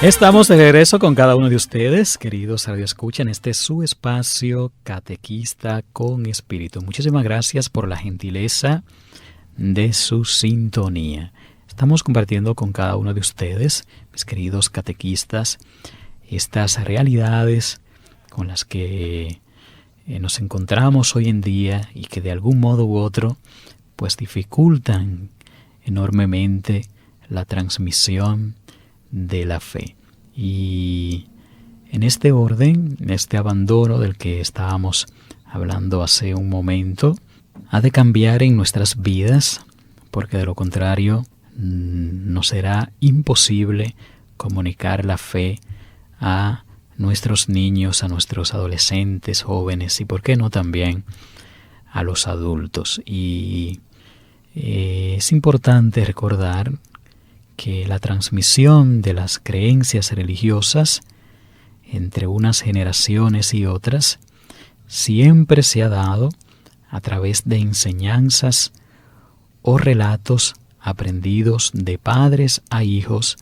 Estamos de regreso con cada uno de ustedes, queridos radioescucha, en este su espacio Catequista con Espíritu. Muchísimas gracias por la gentileza de su sintonía. Estamos compartiendo con cada uno de ustedes, mis queridos catequistas, estas realidades con las que nos encontramos hoy en día y que de algún modo u otro pues dificultan enormemente la transmisión de la fe. Y en este orden, en este abandono del que estábamos hablando hace un momento, ha de cambiar en nuestras vidas, porque de lo contrario nos será imposible comunicar la fe a nuestros niños, a nuestros adolescentes, jóvenes y, por qué no, también a los adultos. Y es importante recordar que la transmisión de las creencias religiosas entre unas generaciones y otras siempre se ha dado a través de enseñanzas o relatos aprendidos de padres a hijos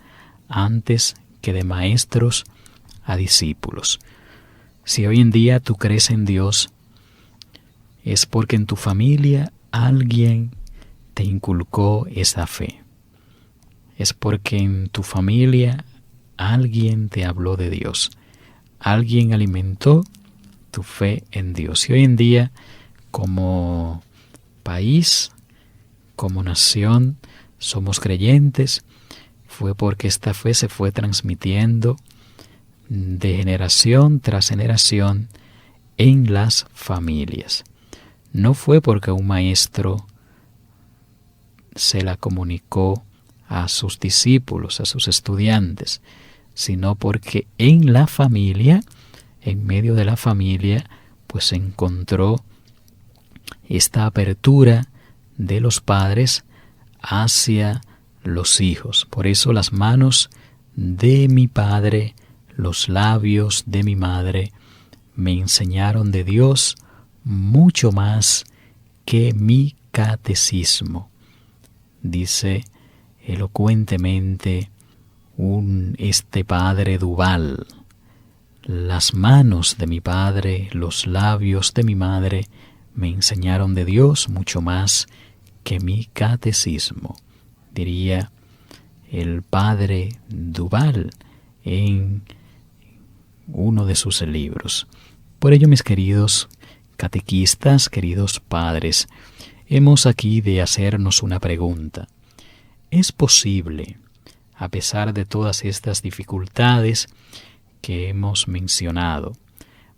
antes que de maestros a discípulos. Si hoy en día tú crees en Dios, es porque en tu familia alguien te inculcó esa fe. Es porque en tu familia alguien te habló de Dios. Alguien alimentó tu fe en Dios. Y hoy en día, como país, como nación, somos creyentes, fue porque esta fe se fue transmitiendo de generación tras generación en las familias. No fue porque un maestro se la comunicó a sus discípulos, a sus estudiantes, sino porque en la familia, en medio de la familia, pues se encontró esta apertura de los padres hacia los hijos. Por eso las manos de mi padre, los labios de mi madre, me enseñaron de Dios mucho más que mi catecismo. Dice elocuentemente este padre Duval: las manos de mi padre, los labios de mi madre me enseñaron de Dios mucho más que mi catecismo, diría el padre Duval en uno de sus libros. Por ello, mis queridos catequistas, queridos padres, hemos aquí de hacernos una pregunta. ¿Es posible, a pesar de todas estas dificultades que hemos mencionado,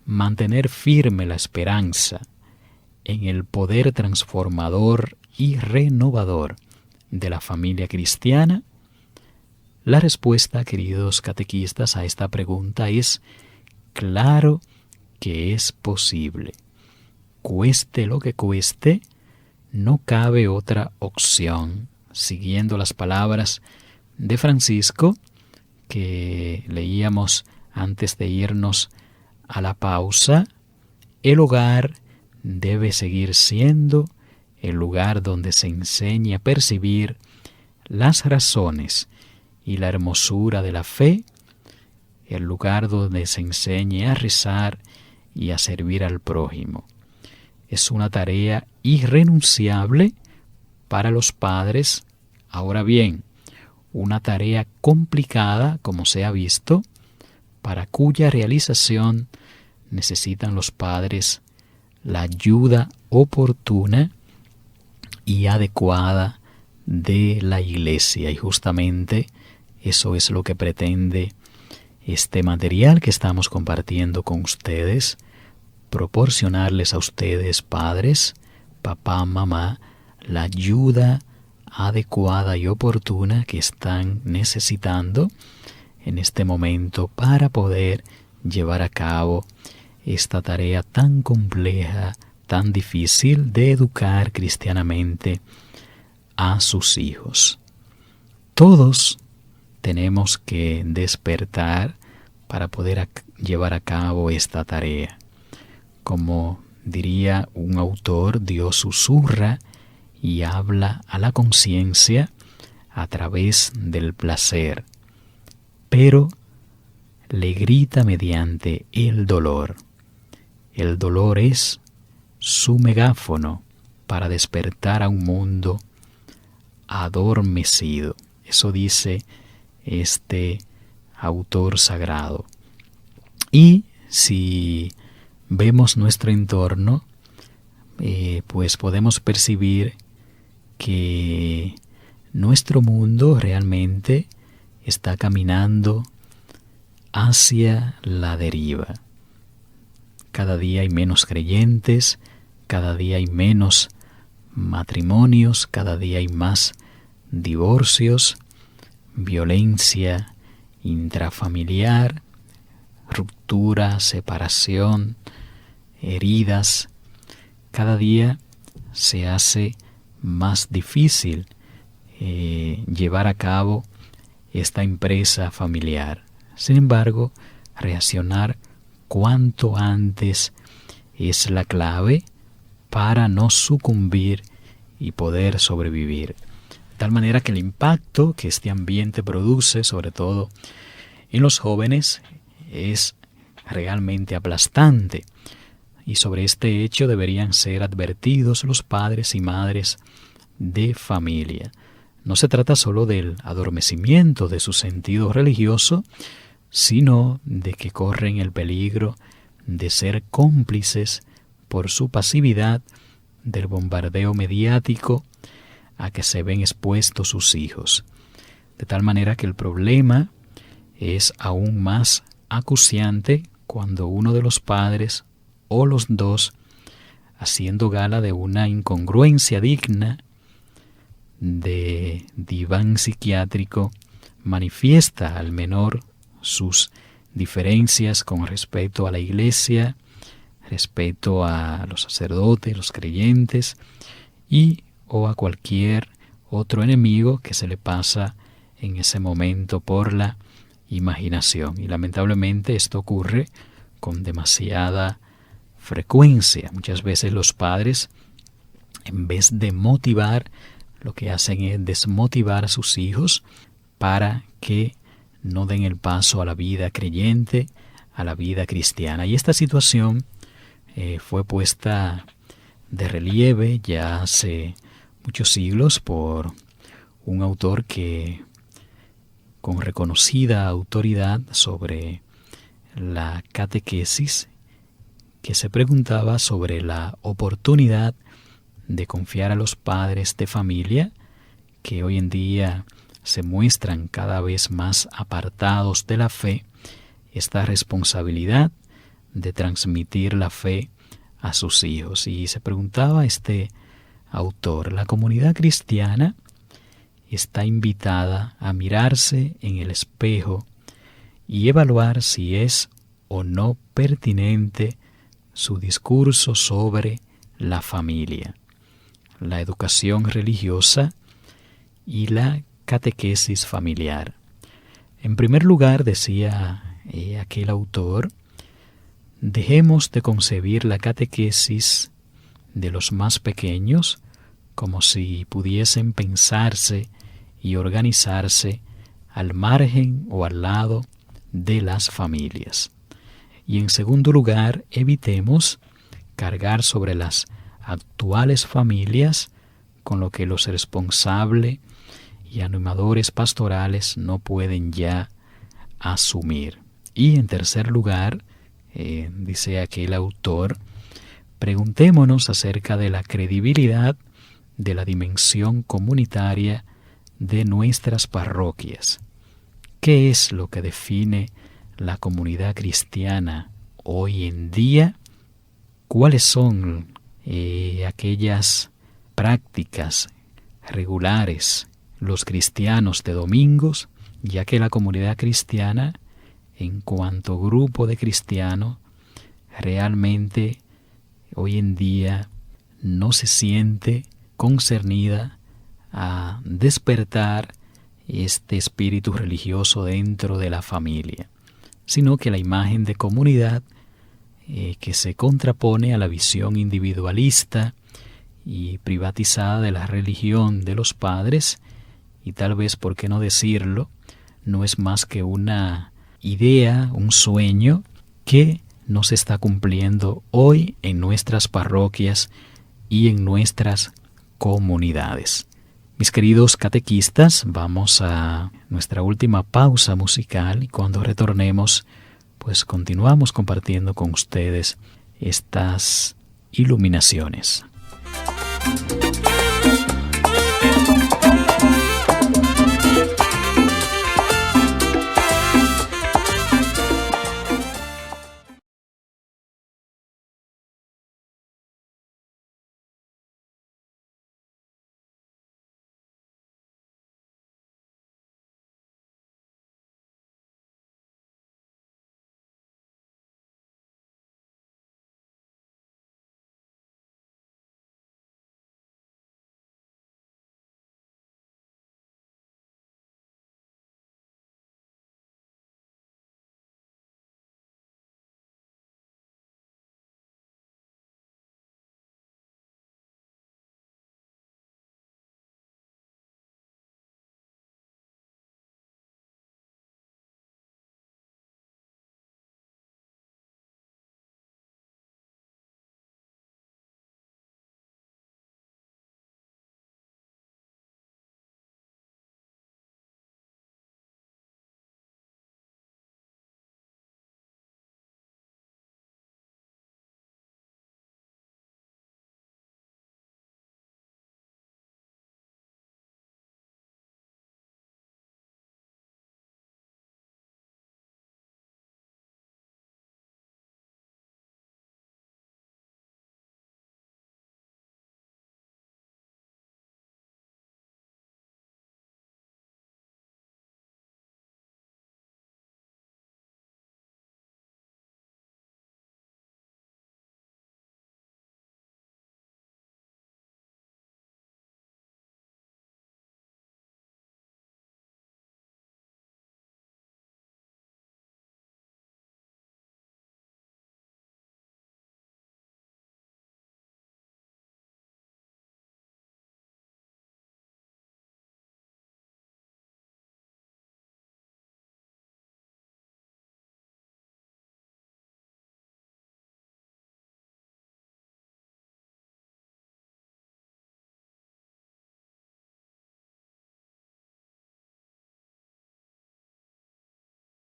mantener firme la esperanza en el poder transformador y renovador de la familia cristiana? La respuesta, queridos catequistas, a esta pregunta es claro que es posible. Cueste lo que cueste, no cabe otra opción. Siguiendo las palabras de Francisco que leíamos antes de irnos a la pausa, el hogar debe seguir siendo el lugar donde se enseña a percibir las razones y la hermosura de la fe, el lugar donde se enseñe a rezar y a servir al prójimo. Es una tarea irrenunciable para los padres. Ahora bien, una tarea complicada, como se ha visto, para cuya realización necesitan los padres la ayuda oportuna y adecuada de la Iglesia. Y justamente eso es lo que pretende este material que estamos compartiendo con ustedes, proporcionarles a ustedes, padres, papá, mamá, la ayuda adecuada y oportuna que están necesitando en este momento para poder llevar a cabo esta tarea tan compleja, tan difícil de educar cristianamente a sus hijos. Todos tenemos que despertar para poder llevar a cabo esta tarea. Como diría un autor, Dios susurra y habla a la conciencia a través del placer, pero le grita mediante el dolor. El dolor es su megáfono para despertar a un mundo adormecido. Eso dice este autor sagrado. Y si vemos nuestro entorno, pues podemos percibir que nuestro mundo realmente está caminando hacia la deriva. Cada día hay menos creyentes, cada día hay menos matrimonios, cada día hay más divorcios, violencia intrafamiliar, ruptura, separación, heridas. Cada día se hace más difícil llevar a cabo esta empresa familiar. Sin embargo, reaccionar cuanto antes es la clave para no sucumbir y poder sobrevivir. De tal manera que el impacto que este ambiente produce, sobre todo en los jóvenes, es realmente aplastante. Y sobre este hecho deberían ser advertidos los padres y madres de familia. No se trata solo del adormecimiento de su sentido religioso, sino de que corren el peligro de ser cómplices por su pasividad del bombardeo mediático a que se ven expuestos sus hijos. De tal manera que el problema es aún más acuciante cuando uno de los padres o los dos, haciendo gala de una incongruencia digna de diván psiquiátrico, manifiesta al menor sus diferencias con respecto a la iglesia, respecto a los sacerdotes, los creyentes o a cualquier otro enemigo que se le pasa en ese momento por la imaginación. Y lamentablemente esto ocurre con demasiada frecuencia. Muchas veces los padres, en vez de motivar, lo que hacen es desmotivar a sus hijos para que no den el paso a la vida creyente, a la vida cristiana. Y esta situación fue puesta de relieve ya hace muchos siglos por un autor que, con reconocida autoridad sobre la catequesis, que se preguntaba sobre la oportunidad de confiar a los padres de familia que hoy en día se muestran cada vez más apartados de la fe, esta responsabilidad de transmitir la fe a sus hijos. Y se preguntaba este autor, ¿la comunidad cristiana está invitada a mirarse en el espejo y evaluar si es o no pertinente su discurso sobre la familia, la educación religiosa y la catequesis familiar? En primer lugar, decía aquel autor, dejemos de concebir la catequesis de los más pequeños como si pudiesen pensarse y organizarse al margen o al lado de las familias. Y en segundo lugar, evitemos cargar sobre las actuales familias con lo que los responsables y animadores pastorales no pueden ya asumir. Y en tercer lugar, dice aquel autor, preguntémonos acerca de la credibilidad de la dimensión comunitaria de nuestras parroquias. ¿Qué es lo que define la comunidad cristiana hoy en día? ¿Cuáles son aquellas prácticas regulares los cristianos de domingos, ya que la comunidad cristiana, en cuanto grupo de cristianos, realmente hoy en día no se siente concernida a despertar este espíritu religioso dentro de la familia, sino que la imagen de comunidad que se contrapone a la visión individualista y privatizada de la religión de los padres, y tal vez, por qué no decirlo, no es más que una idea, un sueño que nos está cumpliendo hoy en nuestras parroquias y en nuestras comunidades. Mis queridos catequistas, vamos a nuestra última pausa musical y cuando retornemos, pues continuamos compartiendo con ustedes estas iluminaciones.